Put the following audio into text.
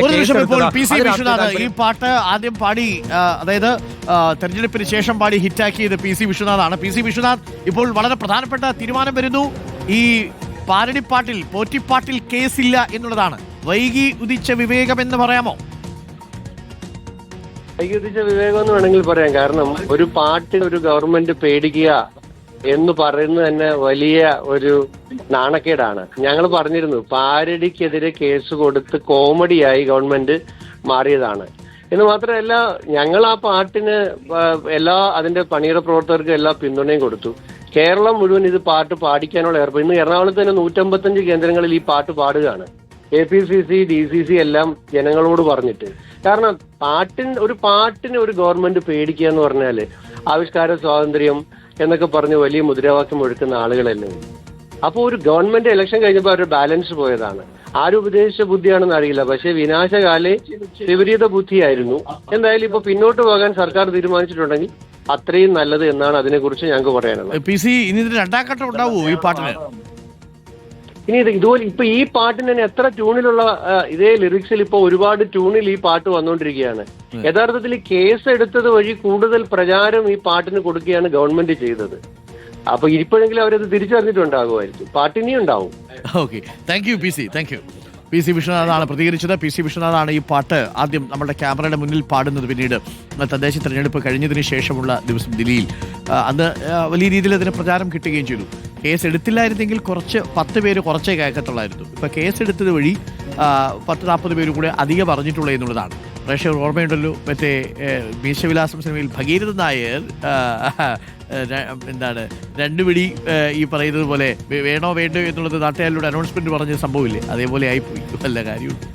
ഒരു നിമിഷം. ഇപ്പോൾ പി സി വിശ്വനാഥ് ഈ പാട്ട് ആദ്യം പാടി, അതായത് തെരഞ്ഞെടുപ്പിന് ശേഷം പാടി ഹിറ്റാക്കിയത് പി സി വിശ്വനാഥാണ്. പി സി വിശ്വനാഥ്, ഇപ്പോൾ വളരെ പ്രധാനപ്പെട്ട തീരുമാനം വരുന്നു. ഈ പാരടിപ്പാട്ടിൽ, പോറ്റിപ്പാട്ടിൽ കേസില്ല എന്നുള്ളതാണ്. വൈകി ഉദിച്ച വിവേകം എന്ന് പറയാമോ? വൈകി ഉദിച്ച വിവേകം എന്ന് വേണമെങ്കിൽ പറയാം. കാരണം ഒരു പാട്ടിന് ഒരു ഗവൺമെന്റ് പേടിക്കുക എന്ന് പറയുന്നത് തന്നെ വലിയ ഒരു നാണക്കേടാണ്. ഞങ്ങൾ പറഞ്ഞിരുന്നു, പാരഡിക്കെതിരെ കേസ് കൊടുത്ത് കോമഡിയായി ഗവൺമെന്റ് മാറിയതാണ് എന്ന് മാത്രമല്ല, ഞങ്ങൾ ആ പാട്ടിന് അതിന്റെ പണിയുടെ പ്രവർത്തകർക്ക് എല്ലാ പിന്തുണയും കൊടുത്തു. കേരളം മുഴുവൻ ഇത് പാട്ട് പാടിക്കാനുള്ള ഏർപ്പാട്. ഇന്ന് എറണാകുളത്ത് തന്നെ 155 കേന്ദ്രങ്ങളിൽ ഈ പാട്ട് പാടുകയാണ്. APCC, DCC എല്ലാം ജനങ്ങളോട് പറഞ്ഞിട്ട്. കാരണം ഒരു പാട്ടിന് ഒരു ഗവൺമെന്റ് പേടിക്കുക എന്ന് പറഞ്ഞാല് ആവിഷ്കാര സ്വാതന്ത്ര്യം എന്നൊക്കെ പറഞ്ഞ് വലിയ മുദ്രാവാക്യം ഒഴുക്കുന്ന ആളുകളല്ലേ. അപ്പോൾ ഒരു ഗവൺമെന്റ് ഇലക്ഷൻ കഴിഞ്ഞപ്പോൾ അവർ ബാലൻസ് പോയതാണ്. ആരും ഉപദേശിച്ച ബുദ്ധിയാണെന്ന് അറിയില്ല, പക്ഷേ വിനാശകാലേ വിപരീത ബുദ്ധിയായിരുന്നു. എന്തായാലും ഇപ്പൊ പിന്നോട്ട് പോകാൻ സർക്കാർ തീരുമാനിച്ചിട്ടുണ്ടെങ്കിൽ അത്രയും നല്ലത് എന്നാണ് അതിനെക്കുറിച്ച് ഞങ്ങൾക്ക് പറയാനുള്ളത്. പി സി, ഇനി ഇതിന് രണ്ടാം ഘട്ടം ഉണ്ടാവുമോ ഈ പാട്ടിന്? ഇനി ഇതുപോലെ ഇപ്പൊ ഈ പാട്ടിന് തന്നെ എത്ര ട്യൂണിലുള്ള ഇതേ ലിറിക്സിൽ ഇപ്പൊ ഒരുപാട് ട്യൂണിൽ ഈ പാട്ട് വന്നുകൊണ്ടിരിക്കുകയാണ്. യഥാർത്ഥത്തിൽ കേസ് എടുത്തത് വഴി കൂടുതൽ പ്രചാരം ഈ പാട്ടിന് കൊടുക്കുകയാണ് ഗവൺമെന്റ് ചെയ്തത്. അപ്പൊ ഇപ്പോഴെങ്കിലും അവരത് തിരിച്ചറിഞ്ഞിട്ടുണ്ടാകുമായിരിക്കും. പാട്ടിനി ഉണ്ടാവും. Okay, thank you P C, thank you. P C വിശ്വനാഥാണ് പ്രതികരിച്ചത്. പി സി വിശ്വനാഥാണ് ഈ പാട്ട് ആദ്യം നമ്മുടെ ക്യാമറയുടെ മുന്നിൽ പാടുന്നത്. പിന്നീട് തദ്ദേശ തെരഞ്ഞെടുപ്പ് കഴിഞ്ഞതിന് ശേഷമുള്ള ദിവസം ദില്ലിയിൽ അന്ന് വലിയ രീതിയിൽ അതിന് പ്രചാരം കിട്ടുകയും ചെയ്തു. കേസ് എടുത്തില്ലായിരുന്നെങ്കിൽ 10 പേര് കുറച്ചേ കേൾക്കത്തുള്ളായിരുന്നു. ഇപ്പം കേസ് എടുത്തത് വഴി 10-40 പേര് കൂടെ അധികം പറഞ്ഞിട്ടുള്ളത് എന്നുള്ളതാണ്. പ്രേക്ഷകർ ഓർമ്മയുണ്ടല്ലോ, മറ്റേ മീശവിലാസം സിനിമയിൽ ഭഗീരഥൻ നായർ എന്താണ് 2 പിടി ഈ പറയുന്നത് പോലെ വേണോ വേണ്ടോ എന്നുള്ളത് നാട്ടുകാരിലൂടെ അനൗൺസ്മെന്റ് പറഞ്ഞ സംഭവമില്ലേ, അതേപോലെ ആയിപ്പോയി. വല്ല കാര്യമുണ്ട്.